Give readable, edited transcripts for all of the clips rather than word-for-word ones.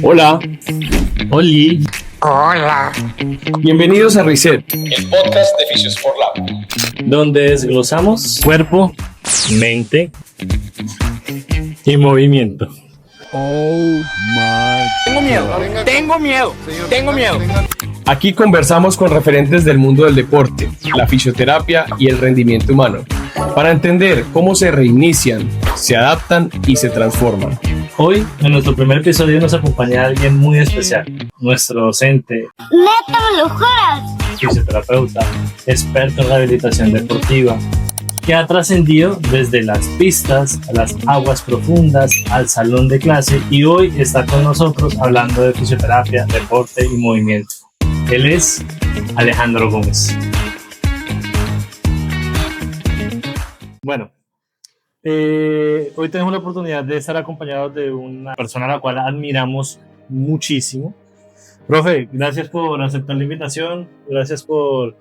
Hola, Oli, Hola. bienvenidos a Reset. El podcast de Physiosport Lab. donde desglosamos cuerpo, mente y movimiento. Tengo miedo. Aquí conversamos con referentes del mundo del deporte, la fisioterapia y el rendimiento humano, para entender cómo se reinician, se adaptan y se transforman. Hoy, en nuestro primer episodio, nos acompaña alguien muy especial, nuestro docente, ¡Neta, me lo juras! fisioterapeuta, experto en rehabilitación deportiva, que ha trascendido desde las pistas a las aguas profundas, al salón de clase, y hoy está con nosotros hablando de fisioterapia, deporte y movimiento. Él es Alejandro Gómez. Bueno, hoy tenemos la oportunidad de estar acompañados de una persona a la cual admiramos muchísimo. Profe, gracias por aceptar la invitación, gracias por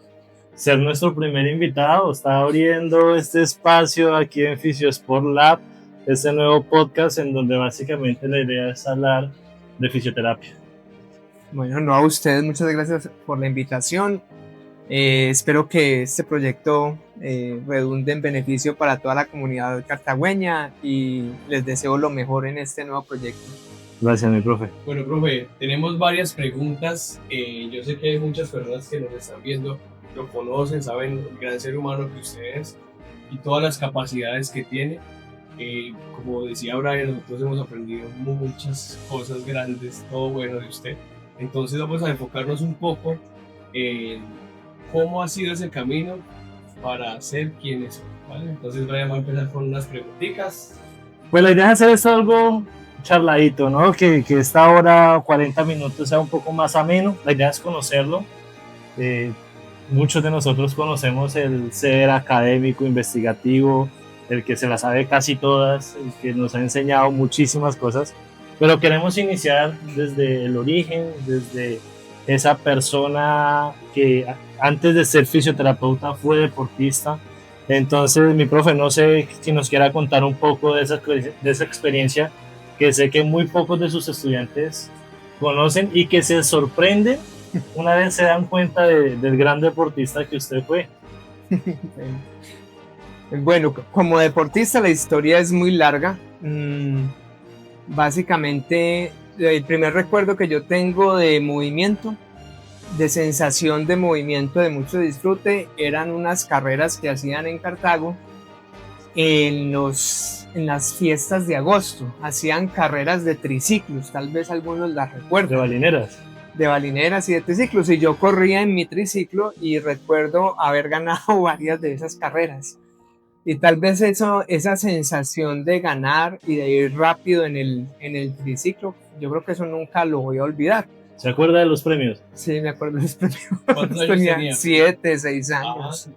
ser nuestro primer invitado. Está abriendo este espacio aquí en Physiosport Lab, este nuevo podcast en donde básicamente la idea es hablar de fisioterapia. Bueno, no, a ustedes, muchas gracias por la invitación. Espero que este proyecto redunde en beneficio para toda la comunidad cartagüeña y les deseo lo mejor en este nuevo proyecto. Gracias, mi profe. Bueno, profe, tenemos varias preguntas. Yo sé que hay muchas personas que nos están viendo, lo conocen, saben el gran ser humano que usted es y todas las capacidades que tiene. Como decía Brian, nosotros hemos aprendido muchas cosas grandes, todo bueno de usted. Entonces vamos a enfocarnos un poco en cómo ha sido ese camino para ser quien es, ¿vale? Entonces Brian va a empezar con unas preguntitas. Pues la idea es hacer esto algo charladito, ¿no? Que esta hora, 40 minutos, sea un poco más ameno. La idea es conocerlo. Muchos de nosotros conocemos el ser académico, investigativo, el que se las sabe casi todas, el que nos ha enseñado muchísimas cosas, pero queremos iniciar desde el origen, desde esa persona que antes de ser fisioterapeuta fue deportista. Entonces, mi profe, no sé si nos quiera contar un poco de esa experiencia que sé que muy pocos de sus estudiantes conocen y que se sorprenden una vez se dan cuenta del gran deportista que usted fue. Bueno, como deportista la historia es muy larga. Básicamente, el primer recuerdo que yo tengo de movimiento, de sensación de movimiento, de mucho disfrute, eran unas carreras que hacían en Cartago en las fiestas de agosto. Hacían carreras de triciclos, tal vez algunos las recuerdan. De balineras Y de triciclos, y yo corría en mi triciclo y recuerdo haber ganado varias de esas carreras. Y tal vez esa sensación de ganar y de ir rápido en el triciclo, yo creo que eso nunca lo voy a olvidar. ¿Se acuerda de los premios? Sí, me acuerdo de los premios. ¿Cuántos años tenía? 7, 6 años.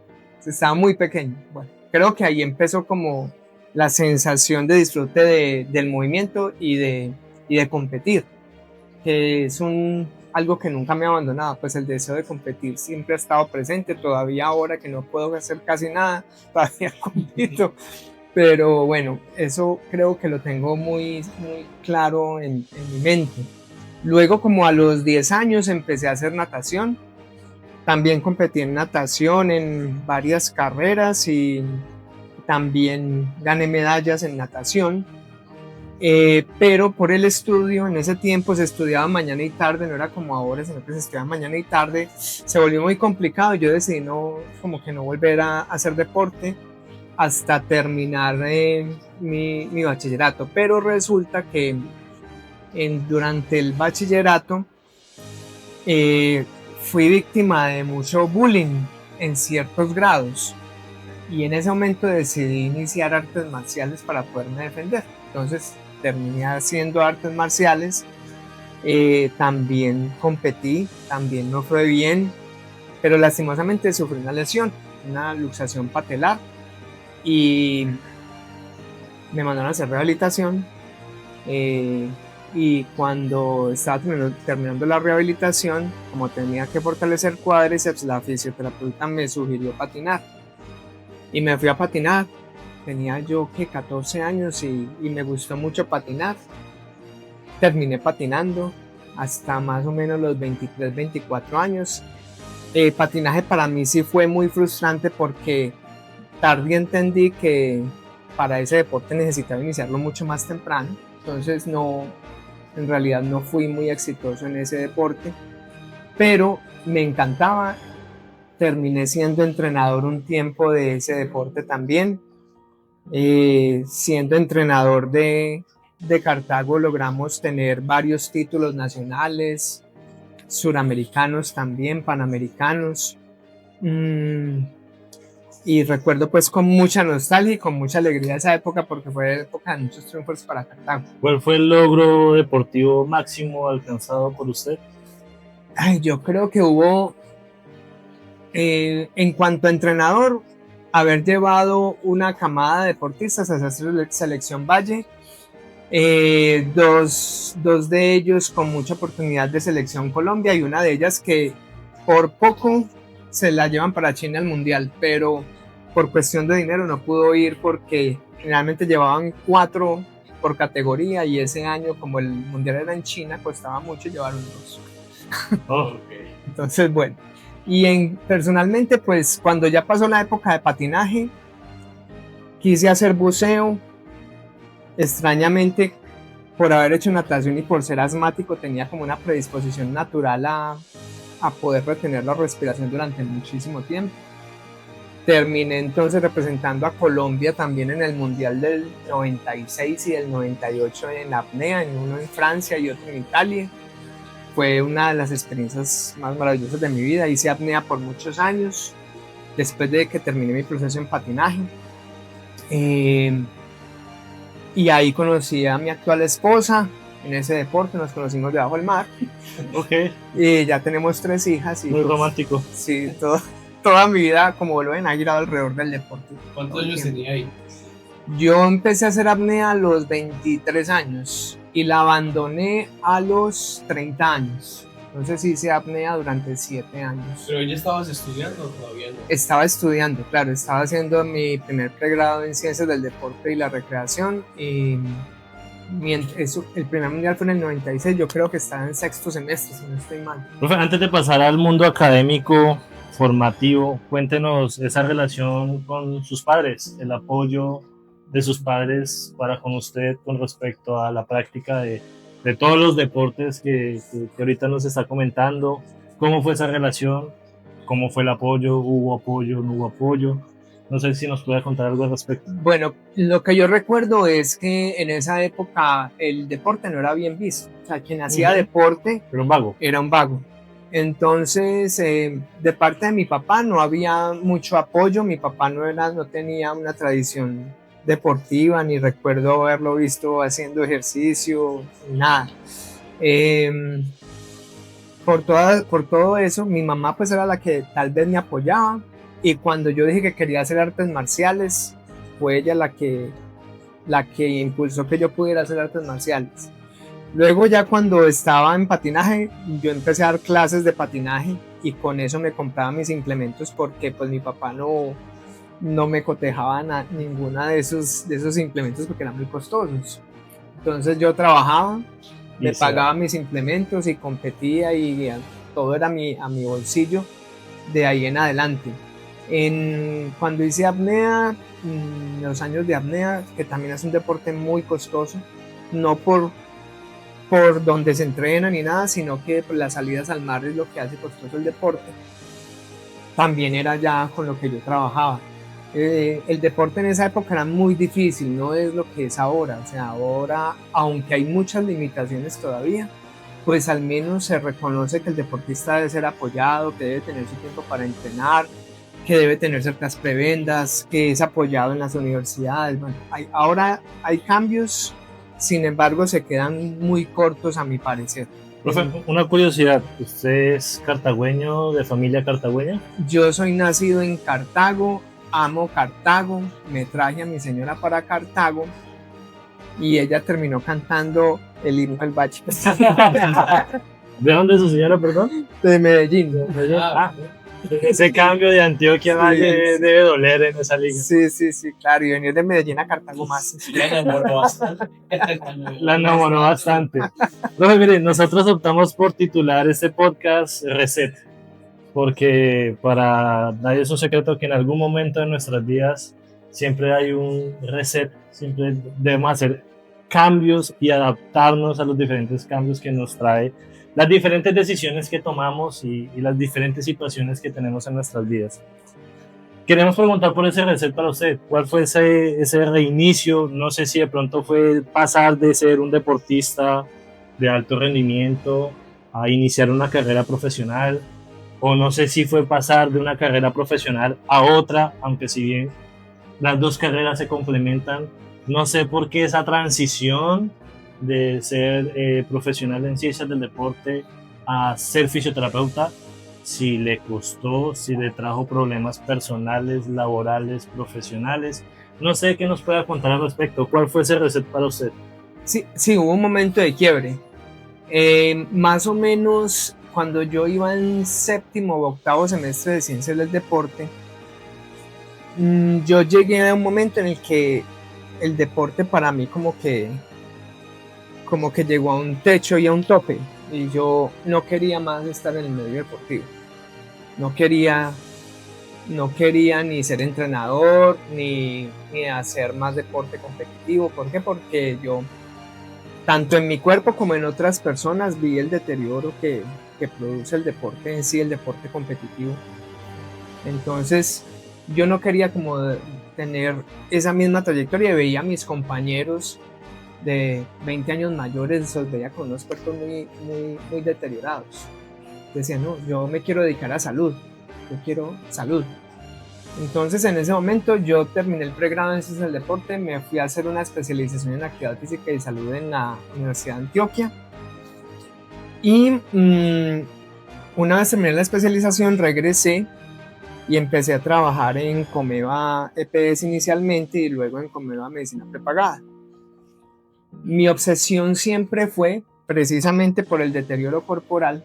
Estaba muy pequeño. Bueno, creo que ahí empezó como la sensación de disfrute del movimiento y de competir, que es algo que nunca me ha abandonado. Pues el deseo de competir siempre ha estado presente, todavía ahora que no puedo hacer casi nada, todavía compito, pero bueno, eso creo que lo tengo muy, muy claro en mi mente. Luego, como a los 10 años, empecé a hacer natación. También competí en natación en varias carreras y también gané medallas en natación. Pero por el estudio, en ese tiempo se estudiaba mañana y tarde, no era como ahora, sino que se estudiaba mañana y tarde, se volvió muy complicado. Yo decidí no volver a hacer deporte hasta terminar mi bachillerato, pero resulta que durante el bachillerato fui víctima de mucho bullying en ciertos grados y en ese momento decidí iniciar artes marciales para poderme defender. Entonces terminé haciendo artes marciales, también competí, también no fue bien, pero lastimosamente sufrí una lesión, una luxación patelar, y me mandaron a hacer rehabilitación. Y cuando estaba terminando la rehabilitación, como tenía que fortalecer cuádriceps, la fisioterapeuta me sugirió patinar y me fui a patinar. Tenía yo 14 años y me gustó mucho patinar. terminé patinando hasta más o menos los 23, 24 años. Patinaje para mí sí fue muy frustrante porque tarde entendí que para ese deporte necesitaba iniciarlo mucho más temprano, entonces en realidad no fui muy exitoso en ese deporte, pero me encantaba. Terminé siendo entrenador un tiempo de ese deporte también. Siendo entrenador de Cartago logramos tener varios títulos nacionales, suramericanos también, panamericanos. Y recuerdo pues con mucha nostalgia y con mucha alegría esa época porque fue época de muchos triunfos para Cartago. ¿Cuál fue el logro deportivo máximo alcanzado por usted? Ay, yo creo que hubo, en cuanto a entrenador, haber llevado una camada de deportistas a esa selección Valle, dos de ellos con mucha oportunidad de selección Colombia y una de ellas que por poco se la llevan para China al mundial, pero por cuestión de dinero no pudo ir porque generalmente llevaban 4 por categoría y ese año como el mundial era en China costaba mucho, llevaron 2. Entonces bueno, y personalmente pues cuando ya pasó la época de patinaje quise hacer buceo. Extrañamente, por haber hecho natación y por ser asmático tenía como una predisposición natural a poder retener la respiración durante muchísimo tiempo. Terminé entonces representando a Colombia también en el Mundial del 96 y del 98 en apnea, en uno en Francia y otro en Italia. Fue una de las experiencias más maravillosas de mi vida. Hice apnea por muchos años, después de que terminé mi proceso en patinaje. Y ahí conocí a mi actual esposa. En ese deporte nos conocimos debajo del mar. Ok. Y ya tenemos 3 hijas. Y muy pues, romántico. Sí, toda mi vida, como lo ven, ha girado alrededor del deporte. ¿Cuántos años tenía ahí? Yo empecé a hacer apnea a los 23 años y la abandoné a los 30 años. Entonces hice apnea durante 7 años. ¿Pero ya estabas estudiando o todavía no? Estaba estudiando, claro, estaba haciendo mi primer pregrado en Ciencias del Deporte y la Recreación y el primer mundial fue en el 96, yo creo que estaba en 6º semestre, si no estoy mal. Profe, antes de pasar al mundo académico, formativo, cuéntenos esa relación con sus padres, el apoyo de sus padres para con usted con respecto a la práctica de todos los deportes que ahorita nos está comentando. ¿Cómo fue esa relación? ¿Cómo fue el apoyo? ¿Hubo apoyo? ¿No hubo apoyo? No sé si nos puede contar algo al respecto. Bueno, lo que yo recuerdo es que en esa época el deporte no era bien visto. O sea, quien hacía deporte Era un vago. era un vago. Entonces, de parte de mi papá no había mucho apoyo. Mi papá no tenía una tradición deportiva, ni recuerdo haberlo visto haciendo ejercicio, nada. Por todo eso, mi mamá pues era la que tal vez me apoyaba, y cuando yo dije que quería hacer artes marciales, fue ella la que impulsó que yo pudiera hacer artes marciales. Luego ya cuando estaba en patinaje, yo empecé a dar clases de patinaje y con eso me compraba mis implementos porque pues mi papá no me cotejaba ninguna de esos implementos porque eran muy costosos. Entonces yo trabajaba, me pagaba mis implementos y competía y todo era a mi bolsillo de ahí en adelante. Cuando hice apnea, los años de apnea, que también es un deporte muy costoso, no por donde se entrena ni nada, sino que las salidas al mar es lo que hace costoso el deporte. También era ya con lo que yo trabajaba. El deporte en esa época era muy difícil, no es lo que es ahora. O sea, ahora, aunque hay muchas limitaciones todavía, pues al menos se reconoce que el deportista debe ser apoyado, que debe tener su tiempo para entrenar, que debe tener ciertas prebendas, que es apoyado en las universidades. Bueno, ahora hay cambios, sin embargo se quedan muy cortos a mi parecer. Profe, una curiosidad, ¿usted es cartagüeño, de familia cartagüeña? Yo soy nacido en Cartago, amo Cartago, me traje a mi señora para Cartago y ella terminó cantando el himno del Valle. ¿De dónde es su señora, perdón? De Medellín. Ese cambio de Antioquia Sí, debe doler en esa liga. Sí, claro, y venir de Medellín a Cartago más. La enamoró bastante. Profe, mire, nosotros optamos por titular este podcast Reset, porque para nadie es un secreto que en algún momento de nuestras vidas siempre hay un reset, siempre debemos hacer cambios y adaptarnos a los diferentes cambios que nos trae las diferentes decisiones que tomamos y las diferentes situaciones que tenemos en nuestras vidas. Queremos preguntar por ese reset para usted. ¿Cuál fue ese reinicio? No sé si de pronto fue pasar de ser un deportista de alto rendimiento a iniciar una carrera profesional, o no sé si fue pasar de una carrera profesional a otra, aunque si bien las dos carreras se complementan. No sé por qué esa transición de ser profesional en ciencias del deporte a ser fisioterapeuta, si le costó, si le trajo problemas personales, laborales, profesionales. No sé qué nos pueda contar al respecto. ¿Cuál fue ese reset para usted? Sí, hubo un momento de quiebre. Más o menos cuando yo iba en séptimo o octavo semestre de ciencias del deporte, yo llegué a un momento en el que el deporte para mí como que llegó a un techo y a un tope, y yo no quería más estar en el medio deportivo. No quería ni ser entrenador ni hacer más deporte competitivo. ¿Por qué? Porque yo, tanto en mi cuerpo como en otras personas, vi el deterioro que produce el deporte en sí, el deporte competitivo. Entonces yo no quería como tener esa misma trayectoria, y veía a mis compañeros de 20 años mayores, los veía con unos cuerpos muy deteriorados. Decía, no, yo me quiero dedicar a salud, yo quiero salud. Entonces en ese momento yo terminé el pregrado en ciencias del deporte, me fui a hacer una especialización en actividad física y salud en la Universidad de Antioquia, y una vez terminé la especialización regresé y empecé a trabajar en Comeva EPS inicialmente y luego en Comeva Medicina Prepagada. Mi obsesión siempre fue, precisamente por el deterioro corporal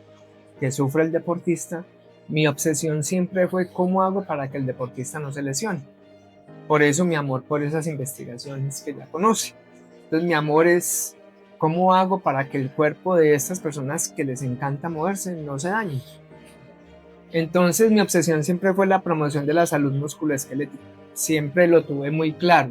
que sufre el deportista, mi obsesión siempre fue cómo hago para que el deportista no se lesione. Por eso mi amor por esas investigaciones que ya conoce. Entonces mi amor es cómo hago para que el cuerpo de estas personas que les encanta moverse no se dañe. Entonces mi obsesión siempre fue la promoción de la salud musculoesquelética. Siempre lo tuve muy claro.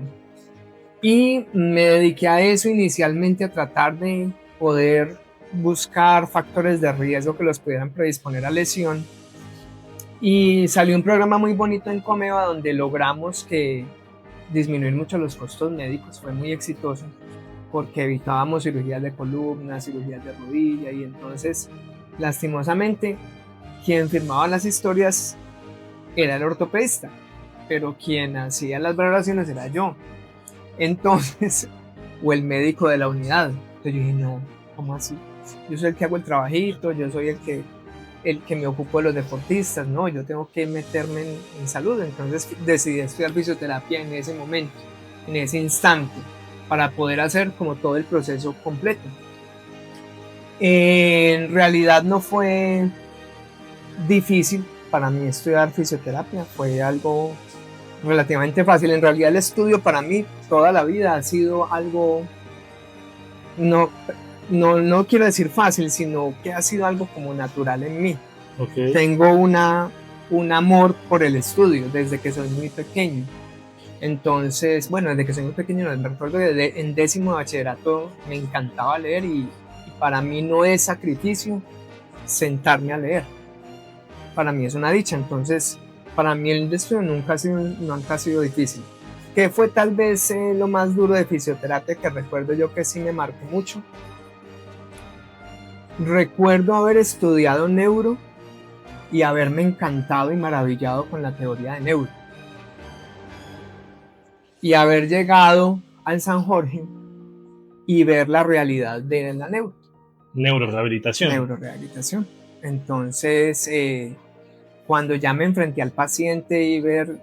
Y me dediqué a eso inicialmente, a tratar de poder buscar factores de riesgo que los pudieran predisponer a lesión. Y salió un programa muy bonito en Comeva donde logramos disminuir mucho los costos médicos. Fue muy exitoso porque evitábamos cirugías de columna, cirugías de rodilla, y entonces, lastimosamente, quien firmaba las historias era el ortopedista, pero quien hacía las valoraciones era yo. Entonces, o el médico de la unidad. Entonces yo dije, no, ¿cómo así? Yo soy el que hago el trabajito, yo soy el que me ocupo de los deportistas, no, yo tengo que meterme en salud. Entonces decidí estudiar fisioterapia en ese momento, en ese instante, para poder hacer como todo el proceso completo. En realidad no fue difícil para mí estudiar fisioterapia, fue algo relativamente fácil. En realidad el estudio para mí toda la vida ha sido algo, no quiero decir fácil, sino que ha sido algo como natural en mí. Okay. Tengo un amor por el estudio desde que soy muy pequeño. Entonces, bueno, desde que soy muy pequeño, me recuerdo que en 10º de bachillerato me encantaba leer, y para mí no es sacrificio sentarme a leer. Para mí es una dicha. Entonces, para mí el estudio nunca ha sido difícil. ¿Qué fue tal vez lo más duro de fisioterapia que recuerdo yo que sí me marcó mucho? Recuerdo haber estudiado neuro y haberme encantado y maravillado con la teoría de neuro. Y haber llegado al San Jorge y ver la realidad de la neuro. Neurorehabilitación. Neurorehabilitación. Entonces, cuando ya me enfrenté al paciente y ver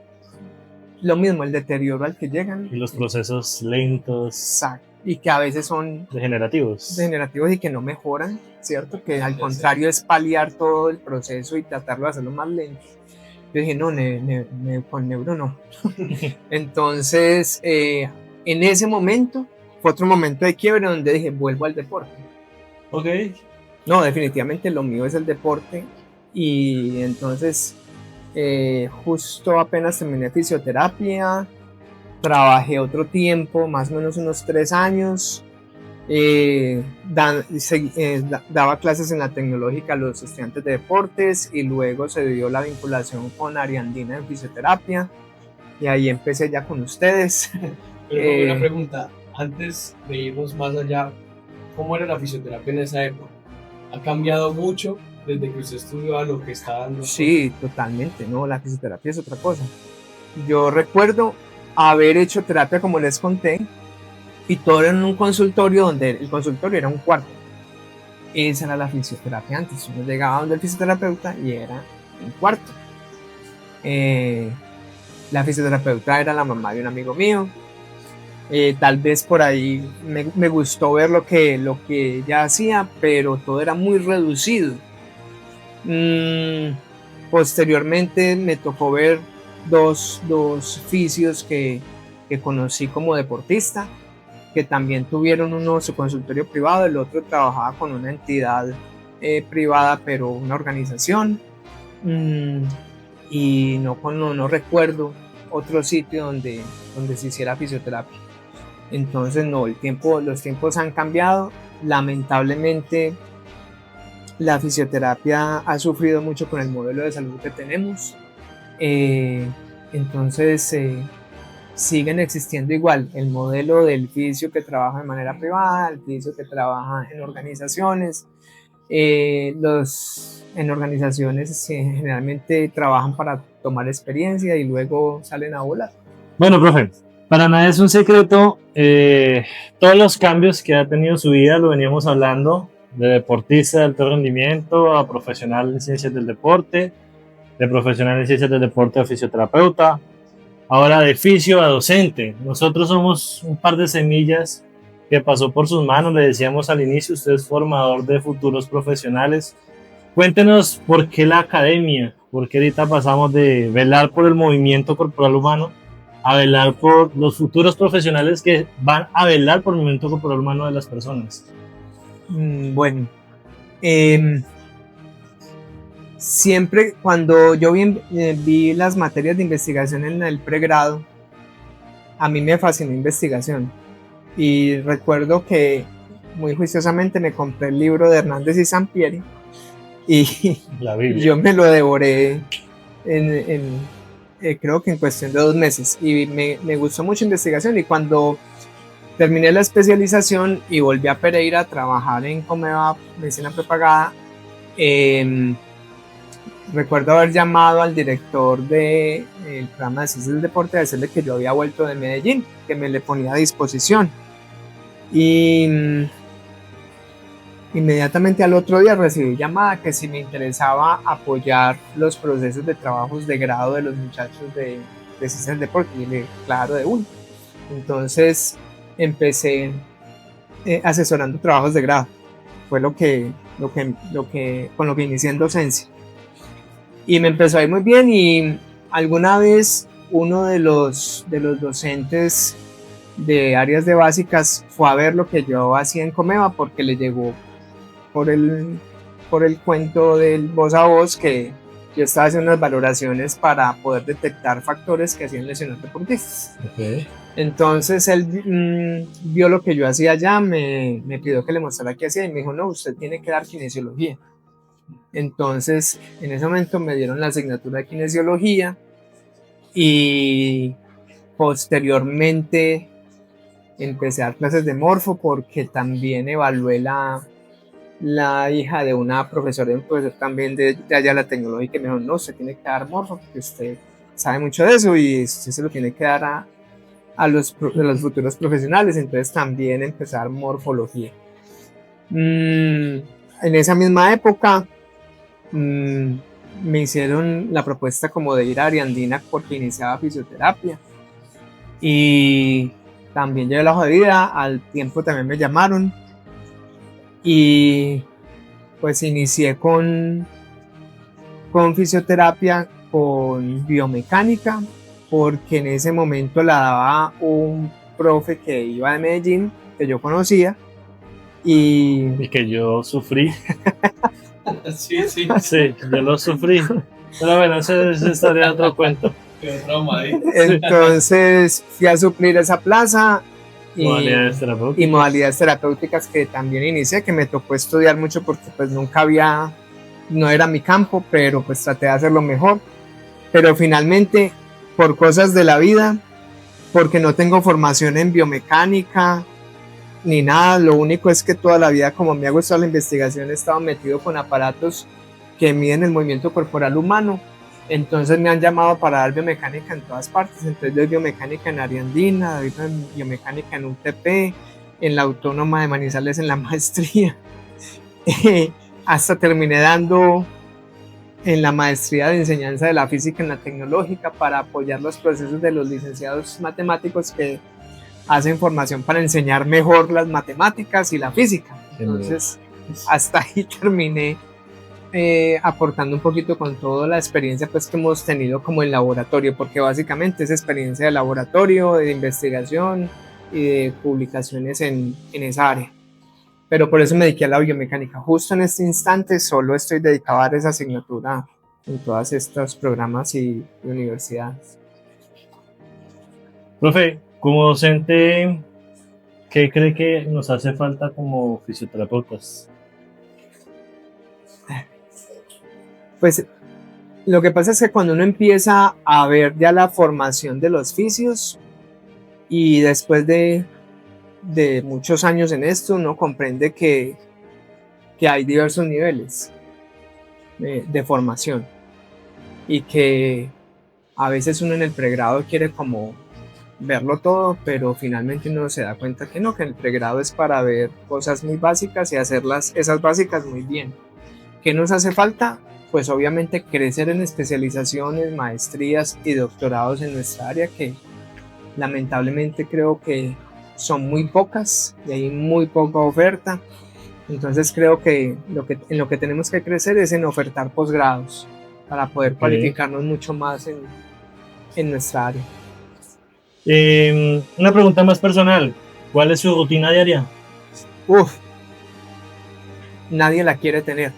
lo mismo, el deterioro al que llegan. Y los procesos lentos. Exacto. y que a veces son Degenerativos. degenerativos y que no mejoran, ¿cierto? Que al contrario es paliar todo el proceso y tratarlo de hacerlo más lento. Yo dije, no, con neuro no. Entonces, en ese momento, fue otro momento de quiebre donde dije, vuelvo al deporte. Ok. No, definitivamente lo mío es el deporte. Y entonces, justo apenas terminé fisioterapia, trabajé otro tiempo, más o menos unos 3 años. Daba clases en la tecnológica a los estudiantes de deportes y luego se dio la vinculación con Ariandina en fisioterapia y ahí empecé ya con ustedes. Pero una pregunta, antes de irnos más allá, ¿cómo era la fisioterapia en esa época? ¿Ha cambiado mucho desde que usted estudió a lo que está dando? Sí, totalmente, no, la fisioterapia es otra cosa. Yo recuerdo haber hecho terapia, como les conté, y todo era en un consultorio donde el consultorio era un cuarto. Esa era la fisioterapia antes. Uno llegaba donde el fisioterapeuta y era un cuarto. La fisioterapeuta era la mamá de un amigo mío. Tal vez por ahí me gustó ver lo que ella hacía, pero todo era muy reducido. Posteriormente me tocó ver dos fisios que conocí como deportista, que también tuvieron uno su consultorio privado, el otro trabajaba con una entidad privada, pero una organización, y no recuerdo otro sitio donde se hiciera fisioterapia. Entonces no, los tiempos han cambiado, lamentablemente la fisioterapia ha sufrido mucho con el modelo de salud que tenemos, entonces siguen existiendo igual el modelo del fisio que trabaja de manera privada, el fisio que trabaja en organizaciones. En organizaciones generalmente trabajan para tomar experiencia y luego salen a volar. Bueno, profe, para nada es un secreto, todos los cambios que ha tenido su vida, lo veníamos hablando, de deportista de alto rendimiento a profesional en ciencias del deporte, de profesional en ciencias del deporte a fisioterapeuta, ahora de fisio a docente. Nosotros somos un par de semillas que pasó por sus manos, le decíamos al inicio, usted es formador de futuros profesionales. Cuéntenos por qué la academia, por qué ahorita pasamos de velar por el movimiento corporal humano a velar por los futuros profesionales que van a velar por el movimiento corporal humano de las personas. Bueno, siempre cuando yo vi las materias de investigación en el pregrado, a mí me fascinó investigación y recuerdo que muy juiciosamente me compré el libro de Hernández y Sampieri y La Biblia. yo me lo devoré creo que en cuestión de 2 meses y me gustó mucho investigación. Y cuando terminé la especialización y volví a Pereira a trabajar en Comeva, medicina prepagada, recuerdo haber llamado al director del programa de ciencias del deporte a decirle que yo había vuelto de Medellín, que me le ponía a disposición. Y inmediatamente al otro día recibí llamada que si me interesaba apoyar los procesos de trabajos de grado de los muchachos de ciencias del deporte. Y le dije, claro, de uno. Entonces empecé asesorando trabajos de grado. Fue con lo que inicié en docencia. Y me empezó a ir muy bien, y alguna vez uno de los docentes de áreas de básicas fue a ver lo que yo hacía en Comeva porque le llegó por el cuento del voz a voz que yo estaba haciendo unas valoraciones para poder detectar factores que hacían lesionar deportistas. Okay. Entonces él vio lo que yo hacía allá, me pidió que le mostrara qué hacía y me dijo, no, usted tiene que dar kinesiología. Entonces en ese momento me dieron la asignatura de kinesiología y posteriormente empecé a dar clases de morfo porque también evalué la hija de una profesora y un profesor también de allá la tecnológica, y me dijo, no, usted tiene que dar morfo porque usted sabe mucho de eso y usted se lo tiene que dar a los futuros profesionales. Entonces también empecé a dar morfología. En esa misma época me hicieron la propuesta como de ir a Ariandina porque iniciaba fisioterapia, y también llevé la hoja de vida, al tiempo también me llamaron y pues inicié con fisioterapia, con biomecánica, porque en ese momento la daba un profe que iba de Medellín, que yo conocía, Y que yo sufrí. Sí, sí. Sí, yo lo sufrí. Pero bueno, esa historia de otro cuento. Qué trauma ahí. entonces fui a suplir esa plaza y Modalidades terapéuticas. modalidades terapéuticas que también inicié, que me tocó estudiar mucho porque pues no era mi campo, pero pues traté de hacerlo mejor. Pero finalmente, por cosas de la vida, porque no tengo formación en biomecánica ni nada, lo único es que toda la vida, como me ha gustado la investigación, he estado metido con aparatos que miden el movimiento corporal humano. Entonces me han llamado para dar biomecánica en todas partes. Entonces doy biomecánica en Ariandina, doy biomecánica en UTP, en la Autónoma de Manizales en la maestría. Hasta terminé dando en la maestría de enseñanza de la física en la tecnológica para apoyar los procesos de los licenciados matemáticos que hacen formación para enseñar mejor las matemáticas y la física. Entonces hasta ahí terminé aportando un poquito con toda la experiencia pues que hemos tenido como en laboratorio, porque básicamente es experiencia de laboratorio, de investigación y de publicaciones en esa área. Pero por eso me dediqué a la biomecánica. Justo en este instante solo estoy dedicado a dar esa asignatura en todos estos programas y universidades. Profe, como docente, ¿qué cree que nos hace falta como fisioterapeutas? Pues lo que pasa es que cuando uno empieza a ver ya la formación de los fisios y después de muchos años en esto, uno comprende que hay diversos niveles de formación y que a veces uno en el pregrado quiere como verlo todo, pero finalmente uno se da cuenta que no, que el pregrado es para ver cosas muy básicas y hacerlas esas básicas muy bien. ¿Qué nos hace falta? Pues obviamente crecer en especializaciones, maestrías y doctorados en nuestra área, que lamentablemente creo que son muy pocas y hay muy poca oferta. Entonces creo que en lo que tenemos que crecer es en ofertar posgrados para poder cualificarnos mucho más en nuestra área. Una pregunta más personal. ¿Cuál es su rutina diaria? Nadie la quiere tener.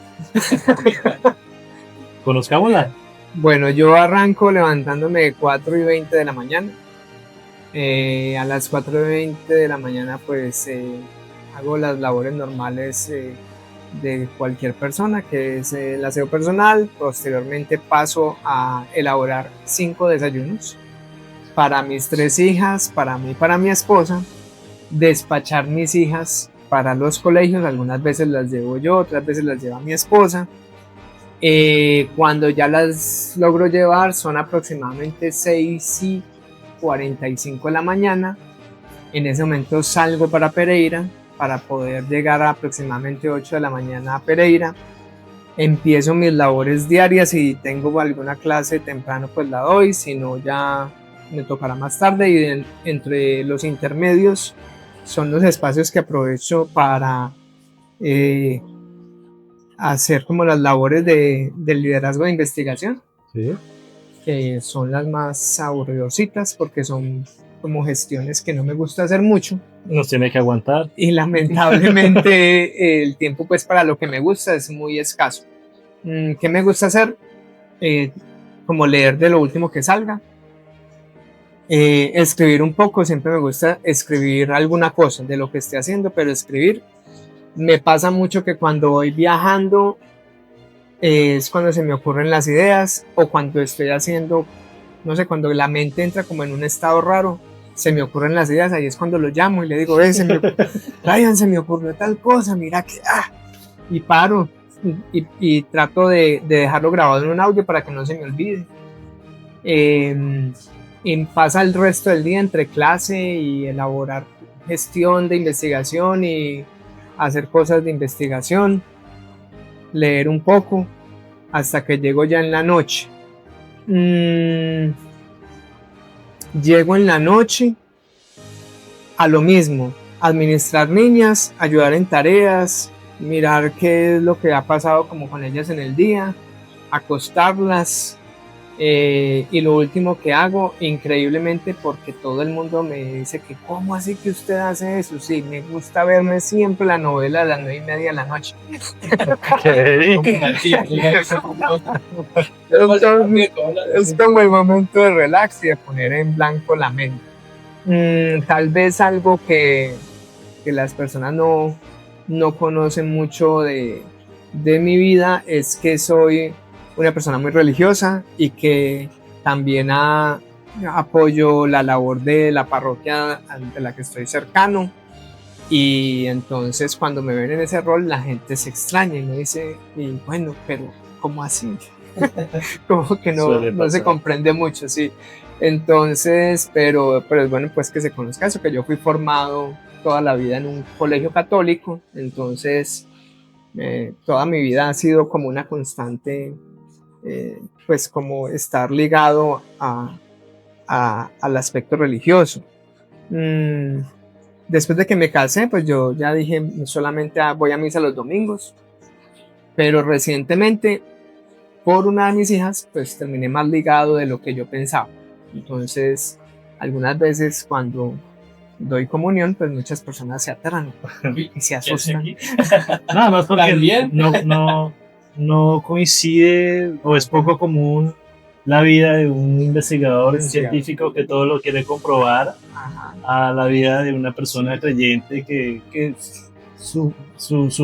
Conozcámosla. Bueno, yo arranco levantándome 4:20 de la mañana. A las 4:20 de la mañana pues hago las labores normales de cualquier persona, que es el aseo personal. Posteriormente paso a elaborar 5 desayunos para mis 3 hijas, para mí, para mi esposa, despachar mis hijas para los colegios. Algunas veces las llevo yo, otras veces las lleva mi esposa. Cuando ya las logro llevar son aproximadamente 6:45 de la mañana. En ese momento salgo para Pereira para poder llegar a aproximadamente 8 de la mañana a Pereira. Empiezo mis labores diarias. Si tengo alguna clase temprano pues la doy, si no ya me tocará más tarde, y entre los intermedios son los espacios que aprovecho para hacer como las labores del liderazgo de investigación, Sí. que son las más aburridorcitas porque son como gestiones que no me gusta hacer mucho Nos tiene que aguantar. y lamentablemente el tiempo pues para lo que me gusta es muy escaso. ¿Qué me gusta hacer? Como leer de lo último que salga, escribir un poco. Siempre me gusta escribir alguna cosa de lo que esté haciendo, pero escribir. Me pasa mucho que cuando voy viajando es cuando se me ocurren las ideas, o cuando estoy haciendo, no sé, cuando la mente entra como en un estado raro, se me ocurren las ideas. Ahí es cuando lo llamo y le digo, Ryan, se me ocurrió tal cosa, mira que... Y paro y trato de dejarlo grabado en un audio para que no se me olvide. Y pasa el resto del día entre clase y elaborar gestión de investigación y hacer cosas de investigación, leer un poco, hasta que llego ya en la noche. Llego en la noche a lo mismo, administrar niñas, ayudar en tareas, mirar qué es lo que ha pasado como con ellas en el día, acostarlas. Y lo último que hago, increíblemente, porque todo el mundo me dice que ¿cómo así que usted hace eso? Sí, me gusta verme siempre la novela a las 9:30 de la noche. Es como el momento de relax y de poner en blanco la mente. Tal vez algo que las personas no conocen mucho de mi vida es que soy una persona muy religiosa y que también apoyo la labor de la parroquia de la que estoy cercano. Y entonces cuando me ven en ese rol la gente se extraña y me dice, y bueno, pero ¿cómo así? Como que no se comprende mucho, sí. Entonces, pero es bueno pues que se conozca eso, que yo fui formado toda la vida en un colegio católico, entonces toda mi vida ha sido como una constante, pues como estar ligado al aspecto religioso. Después de que me casé, pues yo ya dije, solamente voy a misa los domingos, pero recientemente, por una de mis hijas, pues terminé más ligado de lo que yo pensaba. Entonces, algunas veces cuando doy comunión, pues muchas personas se aterran y se asustan. Nada más porque no coincide o es poco común la vida de un investigador, un científico que todo lo quiere comprobar, a la vida de una persona creyente que su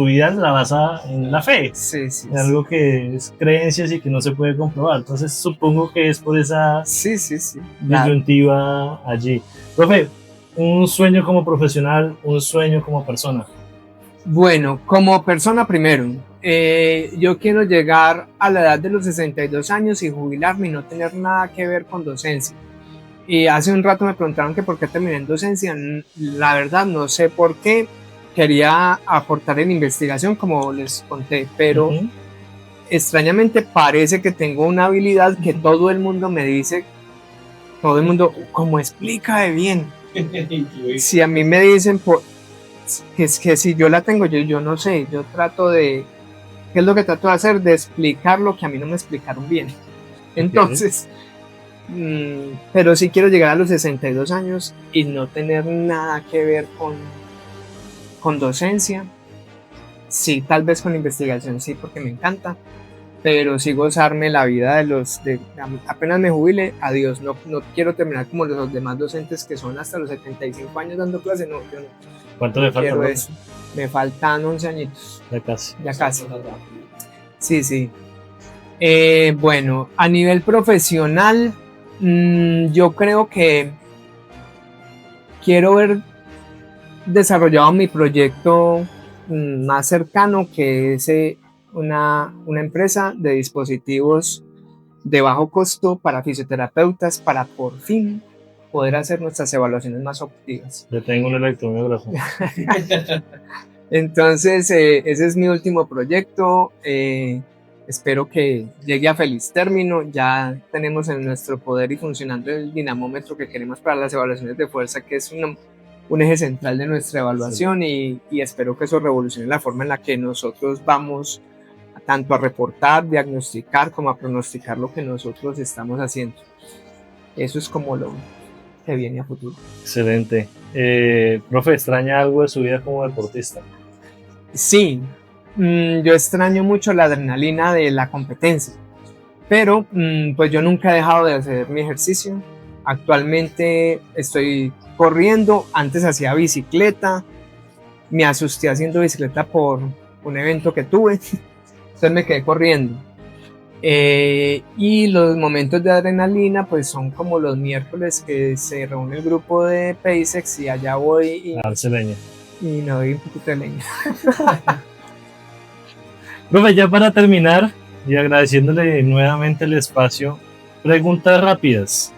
vida la basa en la fe, en algo que es creencias y que no se puede comprobar. Entonces supongo que es por esa disyuntiva allí. Profe, un sueño como profesional, un sueño como persona. Bueno, como persona primero, yo quiero llegar a la edad de los 62 años y jubilarme y no tener nada que ver con docencia. Y hace un rato me preguntaron que por qué terminé en docencia. La verdad no sé por qué. Quería aportar en investigación, como les conté, pero extrañamente parece que tengo una habilidad que todo el mundo me dice, todo el mundo, como explica de bien. Si a mí me dicen que si yo la tengo, yo no sé, yo trato de, ¿qué es lo que trato de hacer? De explicar lo que a mí no me explicaron bien. Entonces, pero sí quiero llegar a los 62 años y no tener nada que ver con docencia. Sí, tal vez con investigación, sí, porque me encanta, pero sí gozarme la vida apenas me jubile, adiós, no quiero terminar como los demás docentes que son hasta los 75 años dando clase, no, yo no. ¿Cuánto le falta? Eso. Me faltan 11 añitos. Ya casi. Sí. Bueno, a nivel profesional, yo creo que quiero ver desarrollado mi proyecto más cercano, que es una empresa de dispositivos de bajo costo para fisioterapeutas, para por fin poder hacer nuestras evaluaciones más objetivas. Le tengo un electromiógrafo. Entonces, ese es mi último proyecto. Espero que llegue a feliz término. Ya tenemos en nuestro poder y funcionando el dinamómetro que queremos para las evaluaciones de fuerza, que es un eje central de nuestra evaluación, y espero que eso revolucione la forma en la que nosotros vamos tanto a reportar, diagnosticar, como a pronosticar lo que nosotros estamos haciendo. Eso es como lo que viene a futuro. Excelente. Profe, ¿extraña algo de su vida como deportista? Sí, yo extraño mucho la adrenalina de la competencia, pero pues yo nunca he dejado de hacer mi ejercicio. Actualmente estoy corriendo, antes hacía bicicleta, me asusté haciendo bicicleta por un evento que tuve, entonces me quedé corriendo. Y los momentos de adrenalina pues son como los miércoles, que se reúne el grupo de PASEX y allá voy a darse leña. Y me doy un poquito de leña. Profe, ya para terminar y agradeciéndole nuevamente el espacio, preguntas rápidas.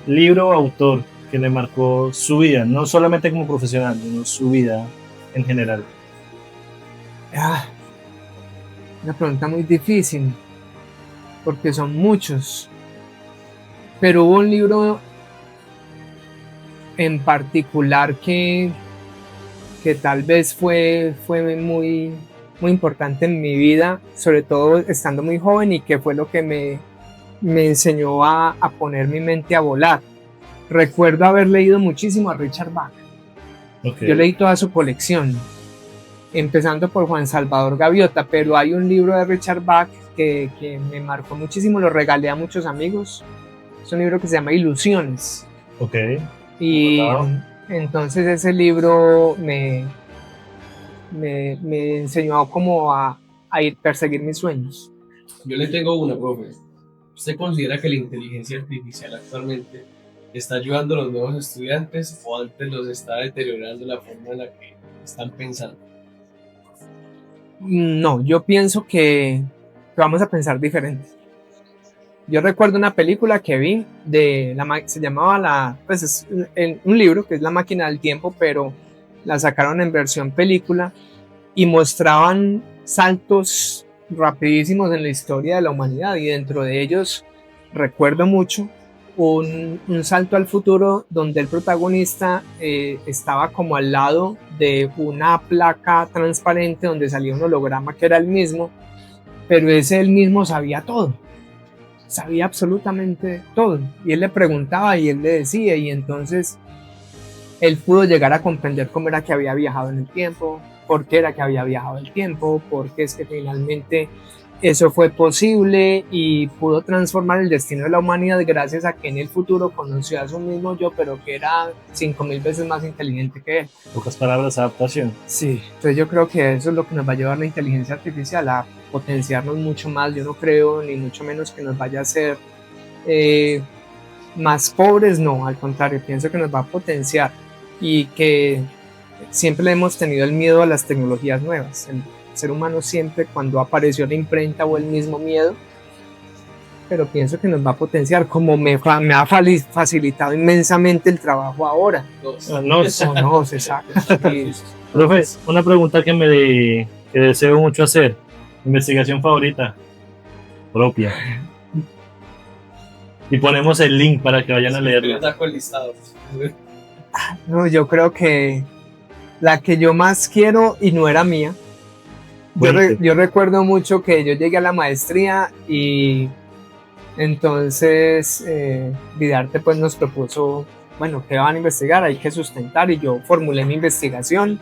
Libro o autor que le marcó su vida, no solamente como profesional, sino su vida en general. Una pregunta muy difícil, porque son muchos, pero hubo un libro en particular que tal vez fue muy, muy importante en mi vida, sobre todo estando muy joven, y que fue lo que me enseñó a poner mi mente a volar. Recuerdo haber leído muchísimo a Richard Bach. Okay. Yo leí toda su colección, empezando por Juan Salvador Gaviota, pero hay un libro de Richard Bach que me marcó muchísimo, lo regalé a muchos amigos. Es un libro que se llama Ilusiones. Ok. Y entonces ese libro me enseñó como a perseguir mis sueños. Yo le tengo una, profe. ¿Usted considera que la inteligencia artificial actualmente está ayudando a los nuevos estudiantes o antes los está deteriorando la forma en la que están pensando? No, yo pienso que vamos a pensar diferente. Yo recuerdo una película que vi se llamaba es un libro que es La máquina del tiempo, pero la sacaron en versión película y mostraban saltos rapidísimos en la historia de la humanidad, y dentro de ellos recuerdo mucho un salto al futuro donde el protagonista estaba como al lado de una placa transparente donde salía un holograma que era el mismo, pero él mismo sabía todo. Sabía absolutamente todo, y él le preguntaba y él le decía, y entonces él pudo llegar a comprender cómo era que había viajado en el tiempo, por qué era que había viajado el tiempo, por qué es que finalmente eso fue posible, y pudo transformar el destino de la humanidad gracias a que en el futuro conoció a su mismo yo, pero que era 5000 veces más inteligente que él. Pocas palabras, adaptación. Sí, entonces yo creo que eso es lo que nos va a llevar la inteligencia artificial, a potenciarnos mucho más. Yo no creo ni mucho menos que nos vaya a hacer más pobres, no, al contrario, pienso que nos va a potenciar, y que siempre le hemos tenido el miedo a las tecnologías nuevas. El ser humano siempre, cuando apareció la imprenta, o el mismo miedo, pero pienso que nos va a potenciar, como me ha facilitado inmensamente el trabajo ahora. No, exacto. Profe, una pregunta que deseo mucho hacer. Investigación favorita propia. Y ponemos el link para que vayan a leerla. Saco el listado. No, yo creo que la que yo más quiero, y no era mía. Yo recuerdo mucho que yo llegué a la maestría y entonces Vidarte pues nos propuso, bueno, ¿qué van a investigar? Hay que sustentar, y yo formulé mi investigación,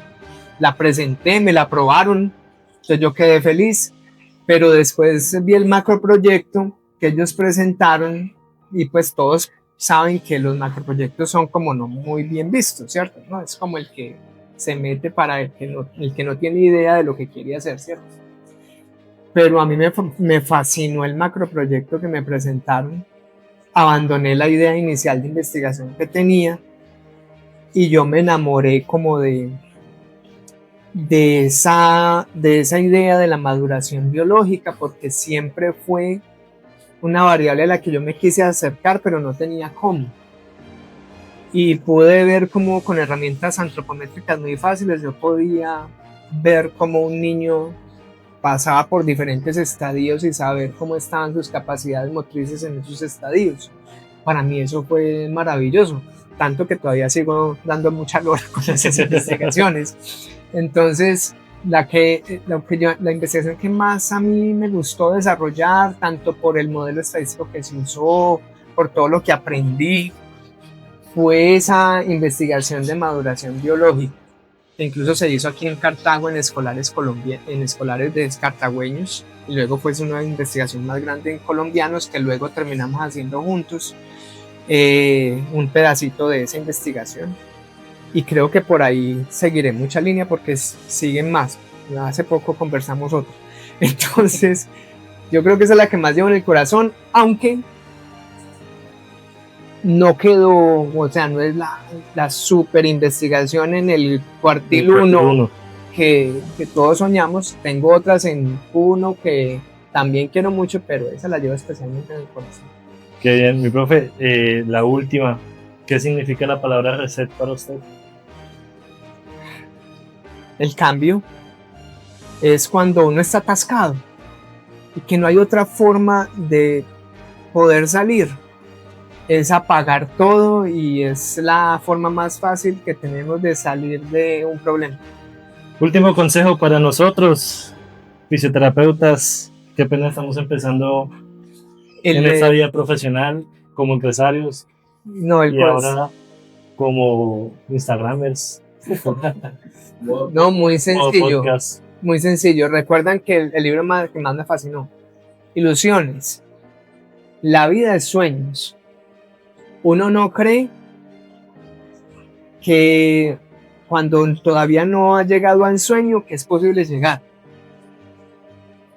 la presenté, me la aprobaron, entonces yo quedé feliz, pero después vi el macroproyecto que ellos presentaron, y pues todos saben que los macroproyectos son como no muy bien vistos, ¿cierto? ¿No? Es como el que se mete para el que no tiene idea de lo que quiere hacer, ¿cierto? Pero a mí me fascinó el macroproyecto que me presentaron. Abandoné la idea inicial de investigación que tenía, y yo me enamoré como de esa idea de la maduración biológica, porque siempre fue una variable a la que yo me quise acercar, pero no tenía cómo. Y pude ver cómo con herramientas antropométricas muy fáciles yo podía ver cómo un niño pasaba por diferentes estadios y saber cómo estaban sus capacidades motrices en esos estadios. Para mí eso fue maravilloso, tanto que todavía sigo dando mucha lora con esas investigaciones. Entonces, la investigación que más a mí me gustó desarrollar, tanto por el modelo estadístico que se usó, por todo lo que aprendí, fue esa investigación de maduración biológica, que incluso se hizo aquí en Cartago en escolares de cartagüeños, y luego fue una investigación más grande en colombianos, que luego terminamos haciendo juntos un pedacito de esa investigación, y creo que por ahí seguiré mucha línea porque siguen más. Hace poco conversamos otro. Entonces yo creo que esa es la que más llevo en el corazón, aunque no quedó, o sea, no es la super investigación en el cuartil 1 que todos soñamos. Tengo otras en Q1 que también quiero mucho, pero esa la llevo especialmente en el corazón. Qué bien, mi profe. La última, ¿qué significa la palabra reset para usted? El cambio es cuando uno está atascado y que no hay otra forma de poder salir. es apagar todo y es la forma más fácil que tenemos de salir de un problema. Último consejo para nosotros, fisioterapeutas, que apenas estamos empezando en esta vida profesional como empresarios No, y ahora como Instagramers. No, muy o sencillo. podcast. Muy sencillo. Recuerdan que el libro que más me fascinó. Ilusiones. La vida es sueños. Uno no cree que cuando todavía no ha llegado al sueño que es posible llegar.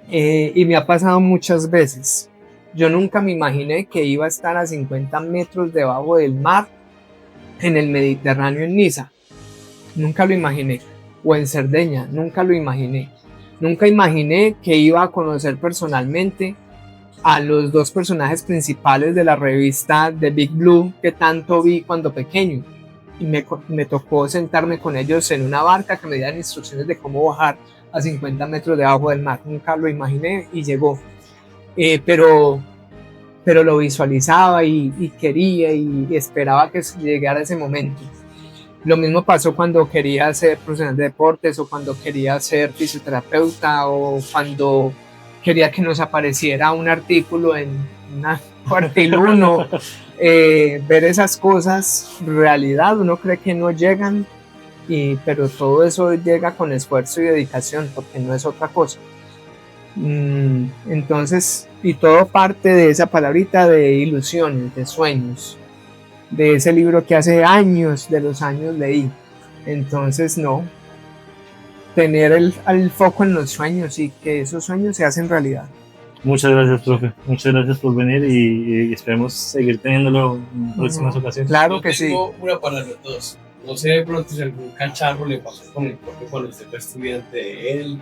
Y me ha pasado muchas veces. Yo nunca me imaginé que iba a estar a 50 metros debajo del mar en el Mediterráneo en Niza. Nunca lo imaginé. O en Cerdeña, nunca lo imaginé. Nunca imaginé que iba a conocer personalmente a los dos personajes principales de la revista The Big Blue que tanto vi cuando pequeño. Y me tocó sentarme con ellos en una barca que me dieran instrucciones de cómo bajar a 50 metros debajo del mar. Nunca lo imaginé y llegó. Pero lo visualizaba y quería y esperaba que llegara ese momento. Lo mismo pasó cuando quería ser profesional de deportes o cuando quería ser fisioterapeuta o cuando quería que nos apareciera un artículo en una cuartiluno. Ver esas cosas, realidad, uno cree que no llegan, pero todo eso llega con esfuerzo y dedicación porque no es otra cosa. Entonces, y todo parte de esa palabrita de ilusiones, de sueños, de ese libro que hace años, de los años leí. Entonces, no, tener el foco en los sueños y que esos sueños se hacen realidad. Muchas gracias, profe. Muchas gracias por venir y esperemos seguir teniéndolo en próximas ocasiones. Claro Yo que sí. tengo una para los dos. No sé de pronto si algún cacharro le pasó con el profe cuando usted fue estudiante de él.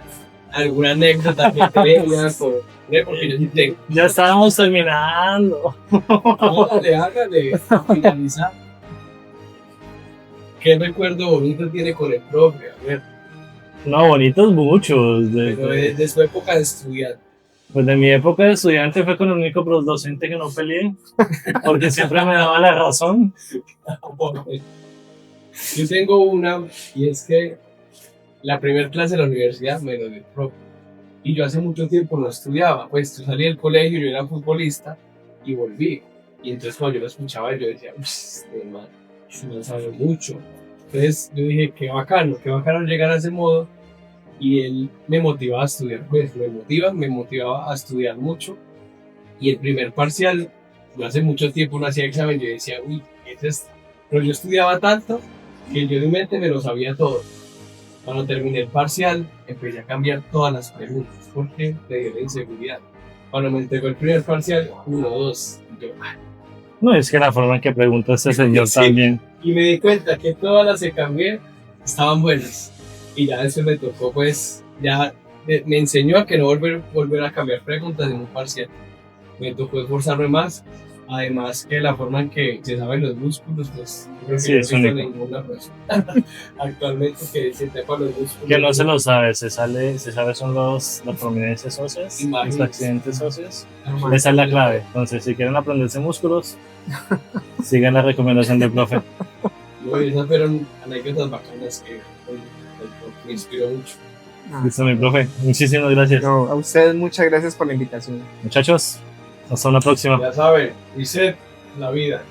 Alguna anécdota que tengas, porque yo sí tengo. Ya estábamos terminando. Hágale, finalizar. ¿Qué recuerdo bonito tiene con el profe? A ver, No, bonitos muchos. pero de su época de estudiante. Pues de mi época de estudiante fue con el único docente que no peleé, porque siempre me daba la razón. Yo tengo una, y es que la primera clase de la universidad me lo dio el profe. Y yo hace mucho tiempo no estudiaba, pues yo salí del colegio, yo era futbolista y volví. Y entonces cuando yo lo escuchaba, yo decía, este man sabe mucho. Entonces yo dije, qué bacano llegar a ese modo. Y él me motivaba a estudiar, pues me motivaba a estudiar mucho. Y el primer parcial, yo hace mucho tiempo no hacía examen, yo decía, uy, ¿qué es esto? Pero yo estudiaba tanto que yo en mi mente me lo sabía todo. Cuando terminé el parcial, empecé a cambiar todas las preguntas, porque me dio la inseguridad. Cuando me entregó el primer parcial, 1, 2, yo, No, es que la forma en que pregunta este señor Sí. también. y me di cuenta que todas las que cambié estaban buenas. Y ya eso me tocó, pues, ya me enseñó a que no volver a cambiar preguntas en un parcial. Me tocó esforzarme más. Además que la forma en que se saben los músculos, pues, creo que Sí, no es he visto único. ninguna persona actualmente que se sepa los músculos. Que no se lo sabe, se sabe son las prominencias óseas, los Imágenes. accidentes óseos. Esa es la clave. Entonces, si quieren aprenderse músculos, sigan la recomendación del profe. No, esas fueron anécdotas bacanas que me inspiró mucho. Listo, mi profe. Muchísimas gracias. No, a ustedes muchas gracias por la invitación. Muchachos, hasta una próxima. Ya saben, reset la vida.